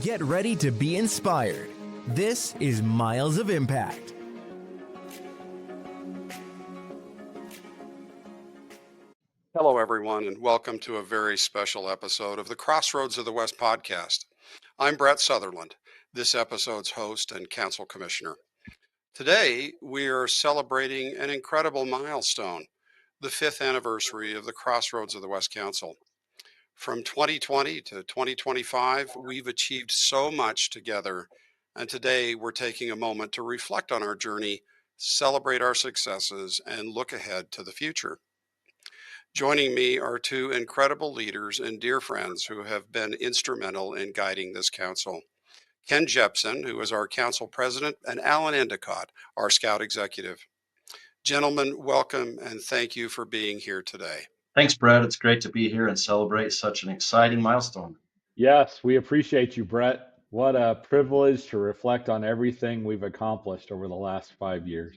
Get ready to be inspired. This is Miles of Impact. Hello, everyone, and welcome to a very special episode of the Crossroads of the West podcast. I'm Brett Sutherland, this episode's host and council commissioner. Today, we are celebrating an incredible milestone, the 5th anniversary of the Crossroads of the West Council. From 2020 to 2025, we've achieved so much together, and today we're taking a moment to reflect on our journey, celebrate our successes, and look ahead to the future. Joining me are two incredible leaders and dear friends who have been instrumental in guiding this council. Ken Jepson, who is our council president, and Alan Endicott, our scout executive. Gentlemen, welcome and thank you for being here today. Thanks, Brett. It's great to be here and celebrate such an exciting milestone. Yes, we appreciate you, Brett. What a privilege to reflect on everything we've accomplished over the last 5 years.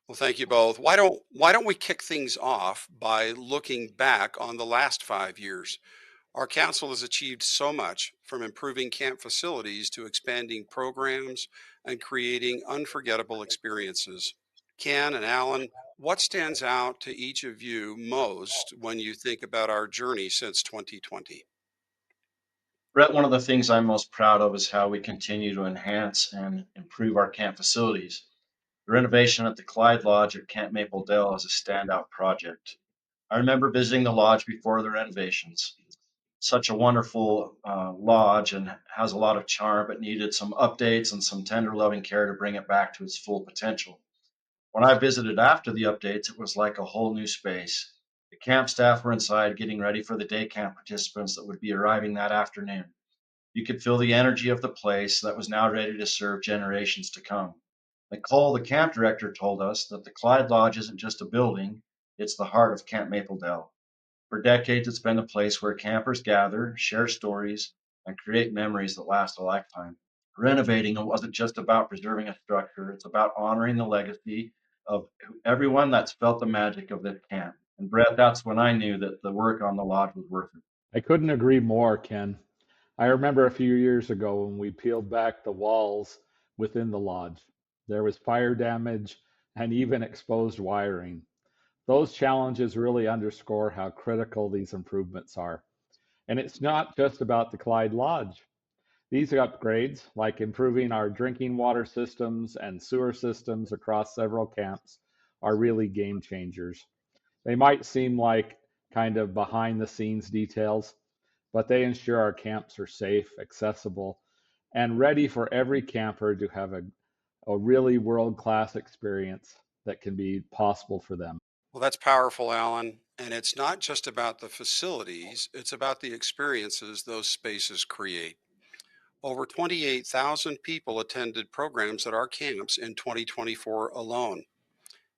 Well, thank you both. Why don't we kick things off by looking back on the last 5 years? Our council has achieved so much, from improving camp facilities to expanding programs and creating unforgettable experiences. Ken and Alan, what stands out to each of you most when you think about our journey since 2020? Brett, one of the things I'm most proud of is how we continue to enhance and improve our camp facilities. The renovation at the Clyde Lodge at Camp Maple Dell is a standout project. I remember visiting the lodge before the renovations. Such a wonderful lodge and has a lot of charm, but needed some updates and some tender loving care to bring it back to its full potential. When I visited after the updates, it was like a whole new space. The camp staff were inside getting ready for the day camp participants that would be arriving that afternoon. You could feel the energy of the place that was now ready to serve generations to come. Nicole, the camp director, told us that the Clyde Lodge isn't just a building, it's the heart of Camp Maple Dell. For decades, it's been a place where campers gather, share stories, and create memories that last a lifetime. Renovating it wasn't just about preserving a structure, it's about honoring the legacy of everyone that's felt the magic of this camp. And Brett, that's when I knew that the work on the lodge was worth it. I couldn't agree more, Ken. I remember a few years ago when we peeled back the walls within the lodge. There was fire damage and even exposed wiring. Those challenges really underscore how critical these improvements are. And it's not just about the Clyde Lodge. These upgrades, like improving our drinking water systems and sewer systems across several camps, are really game changers. They might seem like kind of behind the scenes details, but they ensure our camps are safe, accessible, and ready for every camper to have a really world class experience that can be possible for them. Well, that's powerful, Alan. And it's not just about the facilities, it's about the experiences those spaces create. Over 28,000 people attended programs at our camps in 2024 alone.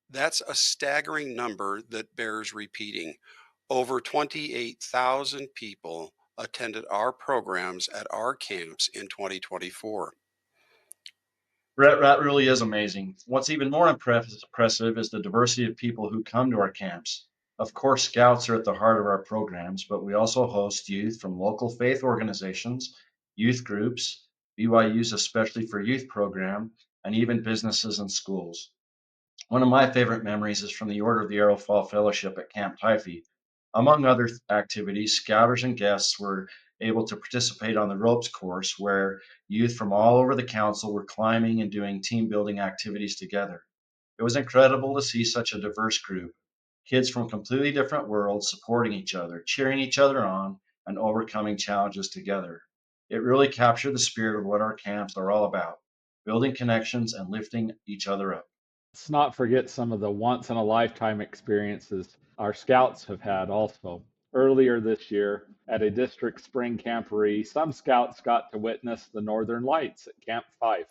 That's a staggering number that bears repeating. Over 28,000 people attended our programs at our camps in 2024. Brett, that really is amazing. What's even more impressive is the diversity of people who come to our camps. Of course, scouts are at the heart of our programs, but we also host youth from local faith organizations, youth groups, BYU's Especially for Youth program, and even businesses and schools. One of my favorite memories is from the Order of the Arrow Fall Fellowship at Camp Typhy. Among other activities, scouters and guests were able to participate on the ropes course where youth from all over the council were climbing and doing team building activities together. It was incredible to see such a diverse group, kids from completely different worlds supporting each other, cheering each other on, and overcoming challenges together. It really captured the spirit of what our camps are all about, building connections and lifting each other up. Let's not forget some of the once in a lifetime experiences our scouts have had also. Earlier this year, at a district spring camporee, some scouts got to witness the Northern Lights at Camp Fife.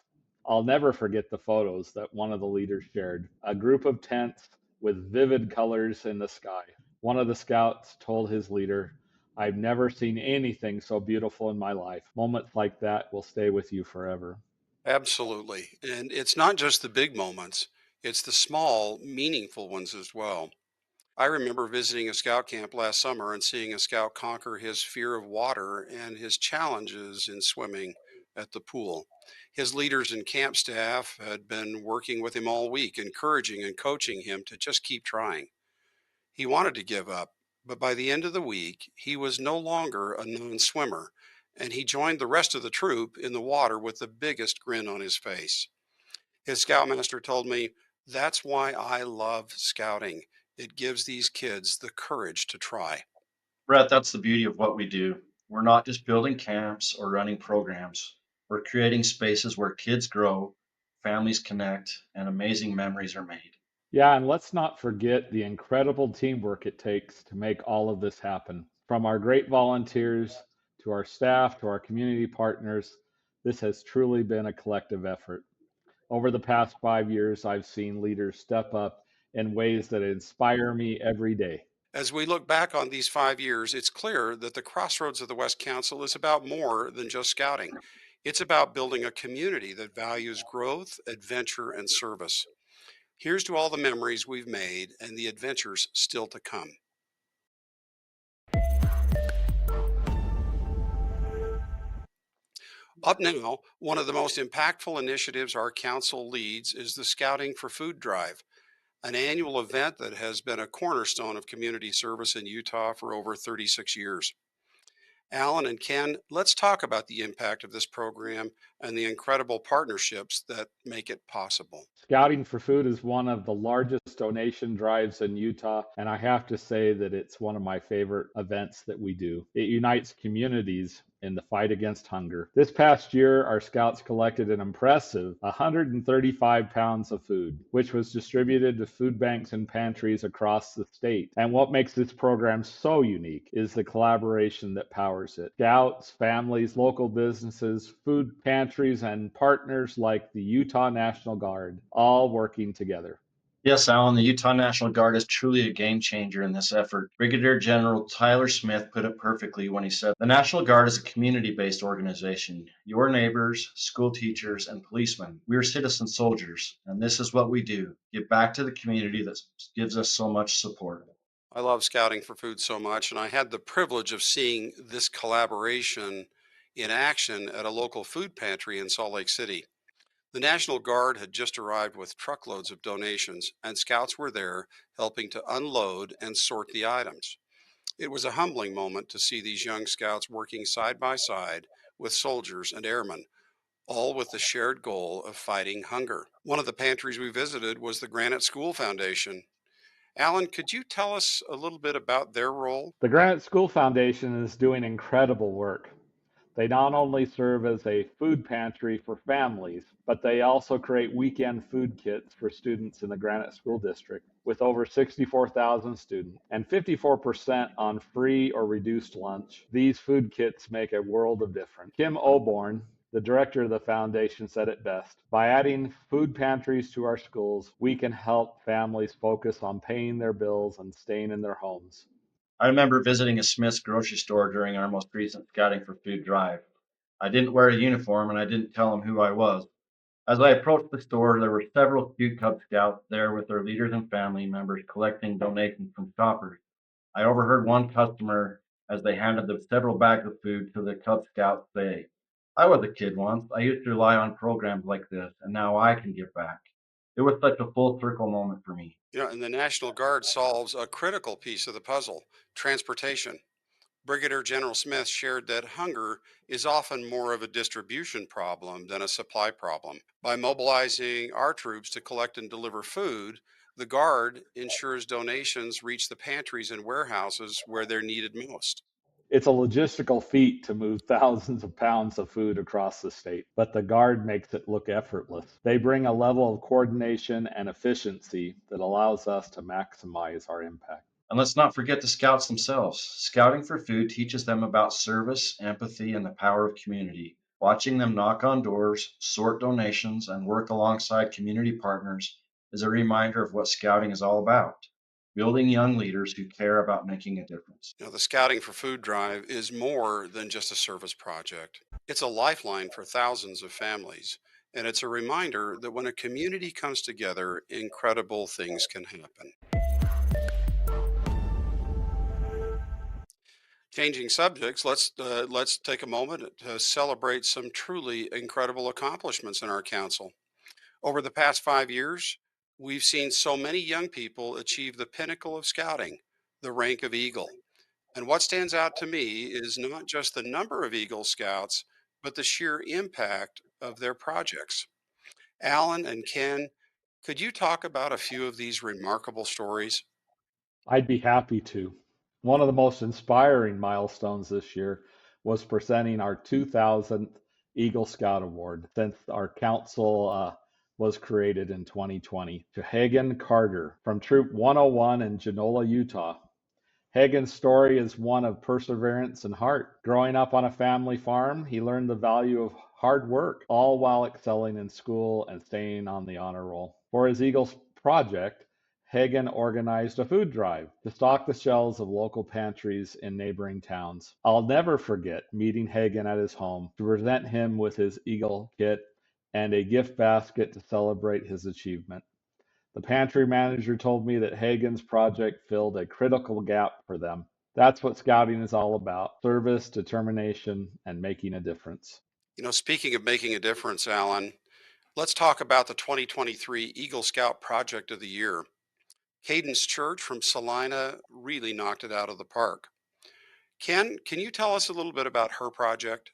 I'll never forget the photos that one of the leaders shared. A group of tents with vivid colors in the sky. One of the scouts told his leader, "I've never seen anything so beautiful in my life. Moments like that will stay with you forever." Absolutely. And it's not just the big moments, it's the small, meaningful ones as well. I remember visiting a scout camp last summer and seeing a scout conquer his fear of water and his challenges in swimming. at the pool. His leaders and camp staff had been working with him all week, encouraging and coaching him to just keep trying. He wanted to give up, but by the end of the week, he was no longer a known swimmer, and he joined the rest of the troop in the water with the biggest grin on his face. His scoutmaster told me, "That's why I love scouting. It gives these kids the courage to try." Brett, that's the beauty of what we do. We're not just building camps or running programs. We're creating spaces where kids grow, families connect, and amazing memories are made. Yeah, and let's not forget the incredible teamwork it takes to make all of this happen. From our great volunteers to our staff to our community partners, this has truly been a collective effort. Over the past 5 years, I've seen leaders step up in ways that inspire me every day. As we look back on these 5 years, it's clear that the Crossroads of the West Council is about more than just scouting. It's about building a community that values growth, adventure, and service. Here's to all the memories we've made and the adventures still to come. Up now, one of the most impactful initiatives our council leads is the Scouting for Food Drive, an annual event that has been a cornerstone of community service in Utah for over 36 years. Alan and Ken, let's talk about the impact of this program and the incredible partnerships that make it possible. Scouting for Food is one of the largest donation drives in Utah, and I have to say that it's one of my favorite events that we do. It unites communities in the fight against hunger. This past year, our scouts collected an impressive 135 pounds of food, which was distributed to food banks and pantries across the state. And what makes this program so unique is the collaboration that powers it. Scouts, families, local businesses, food pantries, and partners like the Utah National Guard, all working together. Yes, Alan, the Utah National Guard is truly a game changer in this effort. Brigadier General Tyler Smith put it perfectly when he said, "The National Guard is a community based organization. Your neighbors, school teachers, and policemen. We are citizen soldiers, and this is what we do, give back to the community that gives us so much support." I love Scouting for Food so much, and I had the privilege of seeing this collaboration in action at a local food pantry in Salt Lake City. The National Guard had just arrived with truckloads of donations, and scouts were there helping to unload and sort the items. It was a humbling moment to see these young scouts working side by side with soldiers and airmen, all with the shared goal of fighting hunger. One of the pantries we visited was the Granite School Foundation. Alan, could you tell us a little bit about their role? The Granite School Foundation is doing incredible work. They not only serve as a food pantry for families, but they also create weekend food kits for students in the Granite School District. With over 64,000 students and 54% on free or reduced lunch, these food kits make a world of difference. Kim Oborn, the director of the foundation, said it best: "By adding food pantries to our schools, we can help families focus on paying their bills and staying in their homes." I remember visiting a Smith's grocery store during our most recent Scouting for Food drive. I didn't wear a uniform and I didn't tell them who I was. As I approached the store, there were several cute Cub Scouts there with their leaders and family members collecting donations from shoppers. I overheard one customer, as they handed them several bags of food to the Cub Scouts, say, "I was a kid once. I used to rely on programs like this, and now I can give back." It was such a full circle moment for me. And the National Guard solves a critical piece of the puzzle: transportation. Brigadier General Smith shared that hunger is often more of a distribution problem than a supply problem. By mobilizing our troops to collect and deliver food, the Guard ensures donations reach the pantries and warehouses where they're needed most. It's a logistical feat to move thousands of pounds of food across the state, but the Guard makes it look effortless. They bring a level of coordination and efficiency that allows us to maximize our impact. And let's not forget the Scouts themselves. Scouting for Food teaches them about service, empathy, and the power of community. Watching them knock on doors, sort donations, and work alongside community partners is a reminder of what Scouting is all about: building young leaders who care about making a difference. The Scouting for Food drive is more than just a service project. It's a lifeline for thousands of families. And it's a reminder that when a community comes together, incredible things can happen. Changing subjects, let's take a moment to celebrate some truly incredible accomplishments in our council. Over the past 5 years, we've seen so many young people achieve the pinnacle of scouting, the rank of Eagle. And what stands out to me is not just the number of Eagle Scouts, but the sheer impact of their projects. Alan and Ken, could you talk about a few of these remarkable stories? I'd be happy to. One of the most inspiring milestones this year was presenting our 2000th Eagle Scout Award since our council was created in 2020 to Hagen Carter from Troop 101 in Genola, Utah. Hagen's story is one of perseverance and heart. Growing up on a family farm, he learned the value of hard work, all while excelling in school and staying on the honor roll. For his Eagles project, Hagen organized a food drive to stock the shelves of local pantries in neighboring towns. I'll never forget meeting Hagen at his home to present him with his Eagle kit and a gift basket to celebrate his achievement. The pantry manager told me that Hagen's project filled a critical gap for them. That's what scouting is all about: service, determination, and making a difference. Speaking of making a difference, Alan, let's talk about the 2023 Eagle Scout Project of the Year. Cadence Church from Salina really knocked it out of the park. Ken, can you tell us a little bit about her project?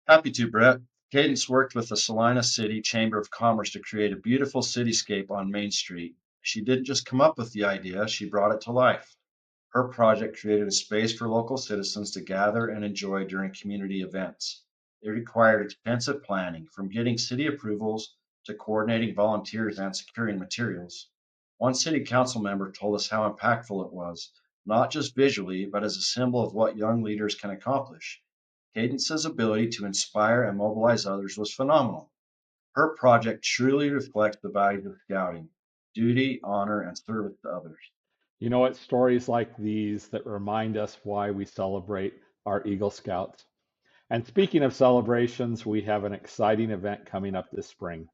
Happy to, Brett. Cadence worked with the Salina City Chamber of Commerce to create a beautiful cityscape on Main Street. She didn't just come up with the idea, she brought it to life. Her project created a space for local citizens to gather and enjoy during community events. It required extensive planning, from getting city approvals to coordinating volunteers and securing materials. One city council member told us how impactful it was, not just visually, but as a symbol of what young leaders can accomplish. Cadence's ability to inspire and mobilize others was phenomenal. Her project truly reflects the values of scouting: duty, honor, and service to others. It's stories like these that remind us why we celebrate our Eagle Scouts. And speaking of celebrations, we have an exciting event coming up this spring: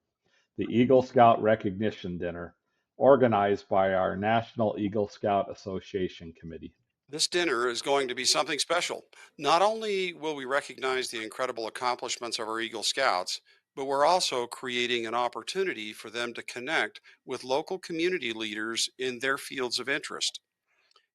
the Eagle Scout Recognition Dinner, organized by our National Eagle Scout Association Committee. This dinner is going to be something special. Not only will we recognize the incredible accomplishments of our Eagle Scouts, but we're also creating an opportunity for them to connect with local community leaders in their fields of interest.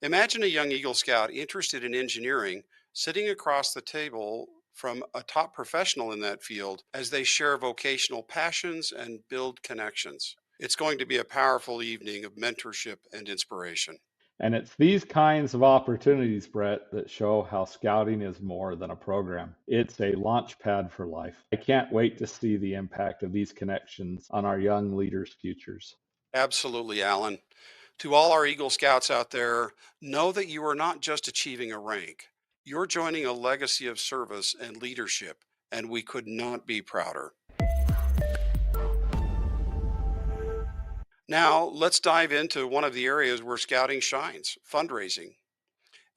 Imagine a young Eagle Scout interested in engineering sitting across the table from a top professional in that field as they share vocational passions and build connections. It's going to be a powerful evening of mentorship and inspiration. And it's these kinds of opportunities, Brett, that show how scouting is more than a program. It's a launch pad for life. I can't wait to see the impact of these connections on our young leaders' futures. Absolutely, Alan. To all our Eagle Scouts out there, know that you are not just achieving a rank. You're joining a legacy of service and leadership, and we could not be prouder. Now, let's dive into one of the areas where scouting shines: fundraising.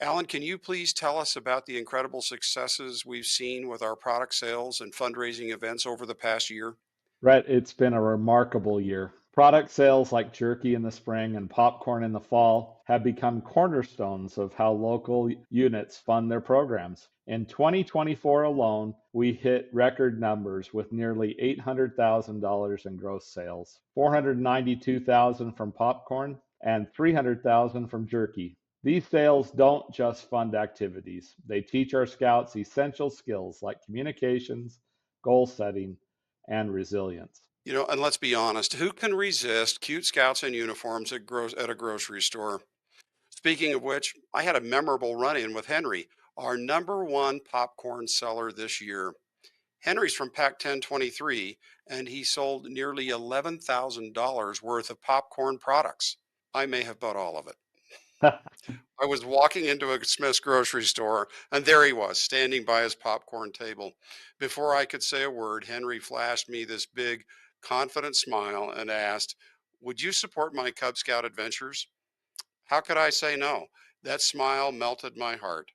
Alan, can you please tell us about the incredible successes we've seen with our product sales and fundraising events over the past year? Brett, it's been a remarkable year. Product sales like jerky in the spring and popcorn in the fall have become cornerstones of how local units fund their programs. In 2024 alone, we hit record numbers with nearly $800,000 in gross sales, 492,000 from popcorn and 300,000 from jerky. These sales don't just fund activities. They teach our scouts essential skills like communications, goal setting, and resilience. And let's be honest, who can resist cute scouts in uniforms at a grocery store? Speaking of which, I had a memorable run in with Henry, our number one popcorn seller this year. Henry's from Pack 1023, and he sold nearly $11,000 worth of popcorn products. I may have bought all of it. I was walking into a Smith's grocery store, and there he was, standing by his popcorn table. Before I could say a word, Henry flashed me this big, confident smile and asked, "Would you support my Cub Scout adventures?" How could I say no? That smile melted my heart.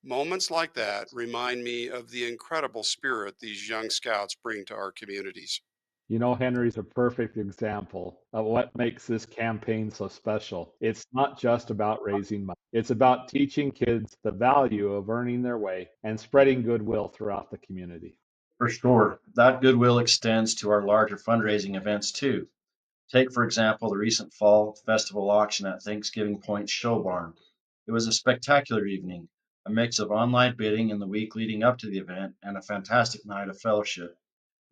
Moments like that remind me of the incredible spirit these young scouts bring to our communities. You know, Henry's a perfect example of what makes this campaign so special. It's not just about raising money, it's about teaching kids the value of earning their way and spreading goodwill throughout the community. For sure, that goodwill extends to our larger fundraising events too. Take, for example, the recent fall festival auction at Thanksgiving Point Show Barn. It was a spectacular evening, a mix of online bidding in the week leading up to the event and a fantastic night of fellowship.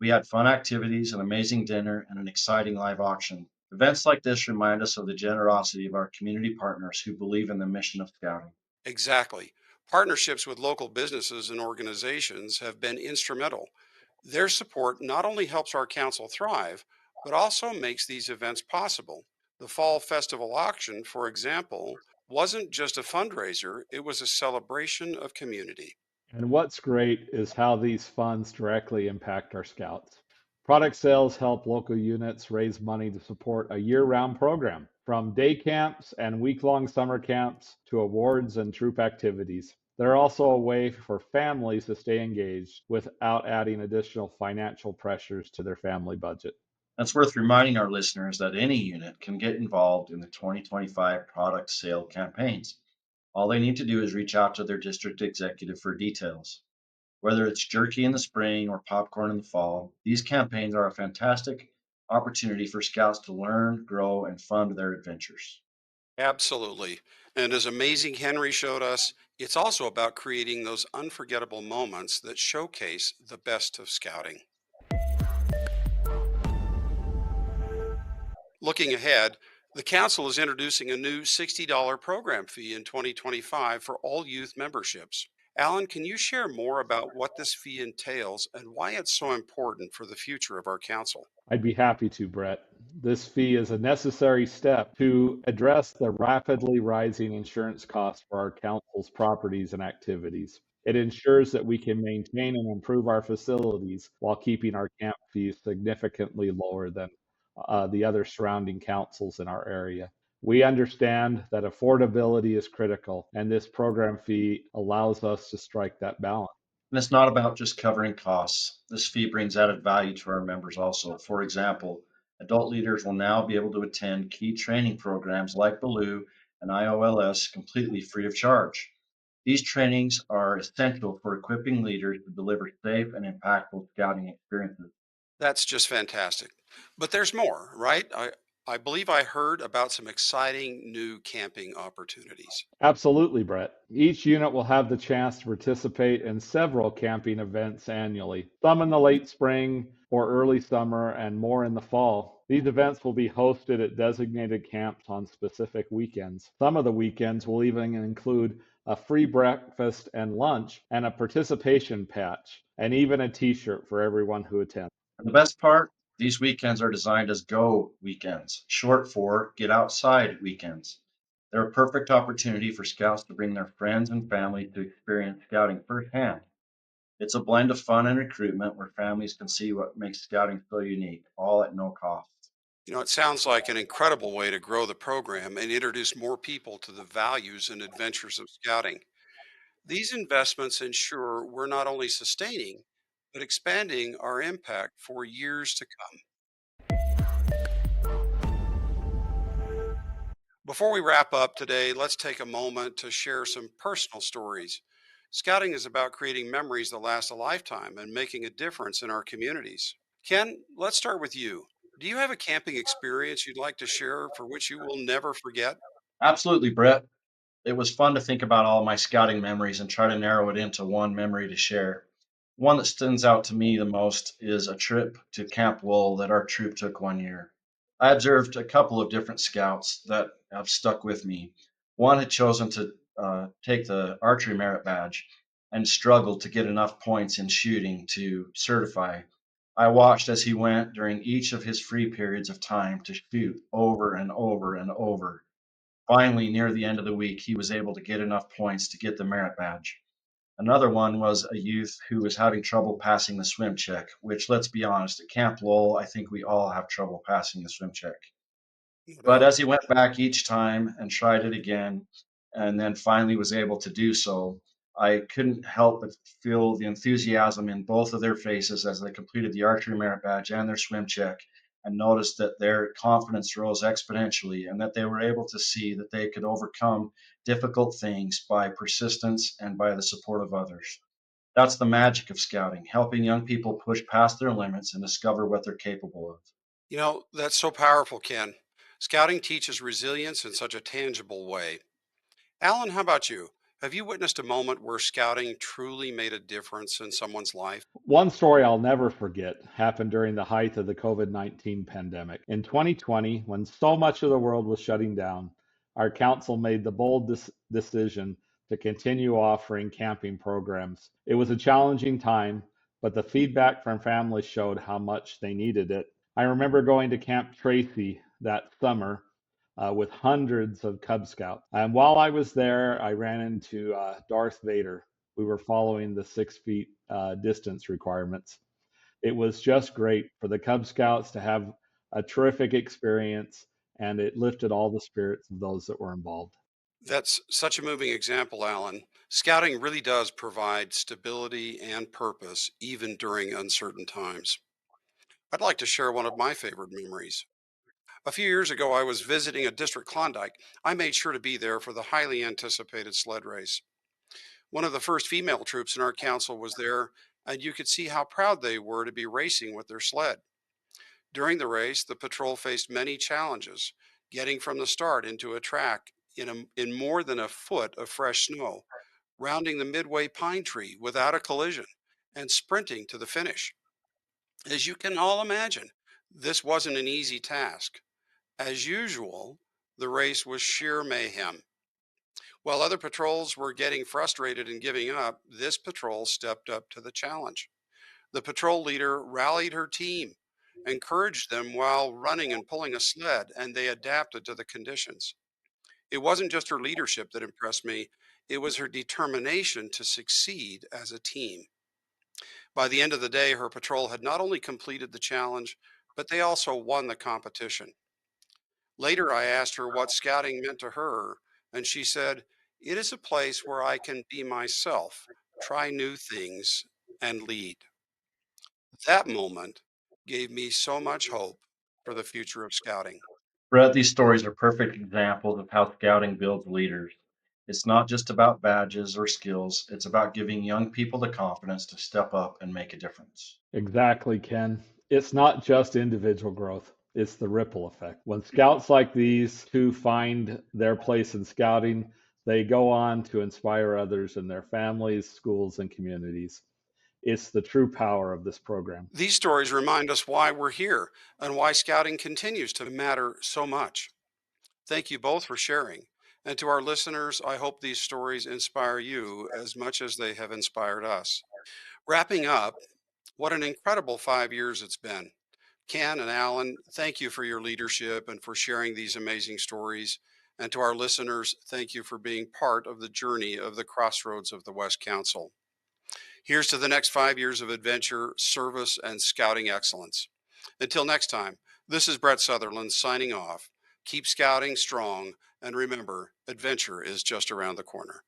We had fun activities, an amazing dinner, and an exciting live auction. Events like this remind us of the generosity of our community partners who believe in the mission of Scouting. Exactly. Partnerships with local businesses and organizations have been instrumental. Their support not only helps our council thrive, but also makes these events possible. The Fall Festival auction, for example, wasn't just a fundraiser, it was a celebration of community. And what's great is how these funds directly impact our scouts. Product sales help local units raise money to support a year round program, from day camps and week long summer camps to awards and troop activities. They're also a way for families to stay engaged without adding additional financial pressures to their family budget. It's worth reminding our listeners that any unit can get involved in the 2025 product sale campaigns. All they need to do is reach out to their district executive for details. Whether it's jerky in the spring or popcorn in the fall, these campaigns are a fantastic opportunity for scouts to learn, grow, and fund their adventures. Absolutely. And as Amazing Henry showed us, it's also about creating those unforgettable moments that showcase the best of scouting. Looking ahead, the council is introducing a new $60 program fee in 2025 for all youth memberships. Alan, can you share more about what this fee entails and why it's so important for the future of our council? I'd be happy to, Brett. This fee is a necessary step to address the rapidly rising insurance costs for our council's properties and activities. It ensures that we can maintain and improve our facilities while keeping our camp fees significantly lower than the other surrounding councils in our area. We understand that affordability is critical, and this program fee allows us to strike that balance. And it's not about just covering costs. This fee brings added value to our members also. For example, adult leaders will now be able to attend key training programs like Baloo and IOLS completely free of charge. These trainings are essential for equipping leaders to deliver safe and impactful scouting experiences. That's just fantastic. But there's more, right? I believe I heard about some exciting new camping opportunities. Absolutely, Brett. Each unit will have the chance to participate in several camping events annually, some in the late spring or early summer, and more in the fall. These events will be hosted at designated camps on specific weekends. Some of the weekends will even include a free breakfast and lunch, and a participation patch, and even a t shirt for everyone who attends. And the best part, these weekends are designed as go weekends, short for get outside weekends. They're a perfect opportunity for scouts to bring their friends and family to experience scouting firsthand. It's a blend of fun and recruitment where families can see what makes scouting so unique, all at no cost. It sounds like an incredible way to grow the program and introduce more people to the values and adventures of scouting. These investments ensure we're not only sustaining, but expanding our impact for years to come. Before we wrap up today, let's take a moment to share some personal stories. Scouting is about creating memories that last a lifetime and making a difference in our communities. Ken, let's start with you. Do you have a camping experience you'd like to share for which you will never forget? Absolutely, Brett. It was fun to think about all my scouting memories and try to narrow it into one memory to share. One that stands out to me the most is a trip to Camp Wool that our troop took one year. I observed a couple of different scouts that have stuck with me. One had chosen to take the archery merit badge and struggled to get enough points in shooting to certify. I watched as he went during each of his free periods of time to shoot over and over and over. Finally, near the end of the week, he was able to get enough points to get the merit badge. Another one was a youth who was having trouble passing the swim check, which, let's be honest, at Camp Lowell, I think we all have trouble passing the swim check. No But doubt. as he went back each time and tried it again, and then finally was able to do so, I couldn't help but feel the enthusiasm in both of their faces as they completed the archery merit badge and their swim check, and noticed that their confidence rose exponentially and that they were able to see that they could overcome difficult things by persistence and by the support of others. That's the magic of scouting, helping young people push past their limits and discover what they're capable of. That's so powerful, Ken. Scouting teaches resilience in such a tangible way. Alan, how about you? Have you witnessed a moment where scouting truly made a difference in someone's life? One story I'll never forget happened during the height of the COVID-19 pandemic. In 2020, when so much of the world was shutting down, our council made the bold decision to continue offering camping programs. It was a challenging time, but the feedback from families showed how much they needed it. I remember going to Camp Tracy that summer with hundreds of Cub Scouts. And while I was there, I ran into Darth Vader. We were following the 6 feet distance requirements. It was just great for the Cub Scouts to have a terrific experience, and it lifted all the spirits of those that were involved. That's such a moving example, Alan. Scouting really does provide stability and purpose, even during uncertain times. I'd like to share one of my favorite memories. A few years ago, I was visiting a district Klondike. I made sure to be there for the highly anticipated sled race. One of the first female troops in our council was there, and you could see how proud they were to be racing with their sled. During the race, the patrol faced many challenges, getting from the start into a track in more than a foot of fresh snow, rounding the midway pine tree without a collision, and sprinting to the finish. As you can all imagine, this wasn't an easy task. As usual, the race was sheer mayhem. While other patrols were getting frustrated and giving up, this patrol stepped up to the challenge. The patrol leader rallied her team, encouraged them while running and pulling a sled, and they adapted to the conditions. It wasn't just her leadership that impressed me, it was her determination to succeed as a team. By the end of the day, her patrol had not only completed the challenge, but they also won the competition. Later, I asked her what scouting meant to her, and she said, "It is a place where I can be myself, try new things, and lead." That moment gave me so much hope for the future of scouting. Brett, these stories are perfect examples of how scouting builds leaders. It's not just about badges or skills, it's about giving young people the confidence to step up and make a difference. Exactly, Ken. It's not just individual growth, it's the ripple effect. When scouts like these two find their place in scouting, they go on to inspire others in their families, schools, and communities. It's the true power of this program. These stories remind us why we're here and why scouting continues to matter so much. Thank you both for sharing. And to our listeners, I hope these stories inspire you as much as they have inspired us. Wrapping up, what an incredible 5 years it's been. Ken and Alan, thank you for your leadership and for sharing these amazing stories. And to our listeners, thank you for being part of the journey of the Crossroads of the West Council. Here's to the next 5 years of adventure, service, and scouting excellence. Until next time, this is Brett Sutherland signing off. Keep scouting strong, and remember, adventure is just around the corner.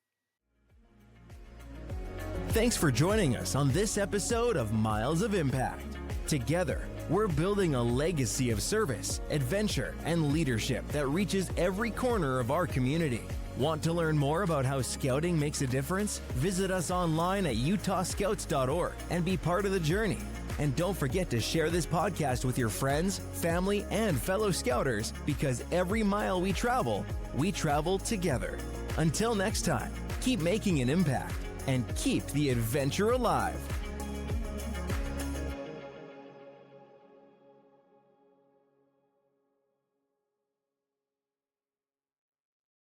Thanks for joining us on this episode of Miles of Impact. Together, we're building a legacy of service, adventure, and leadership that reaches every corner of our community. Want to learn more about how scouting makes a difference? Visit us online at utahscouts.org and be part of the journey. And don't forget to share this podcast with your friends, family, and fellow scouters, because every mile we travel together. Until next time, keep making an impact and keep the adventure alive.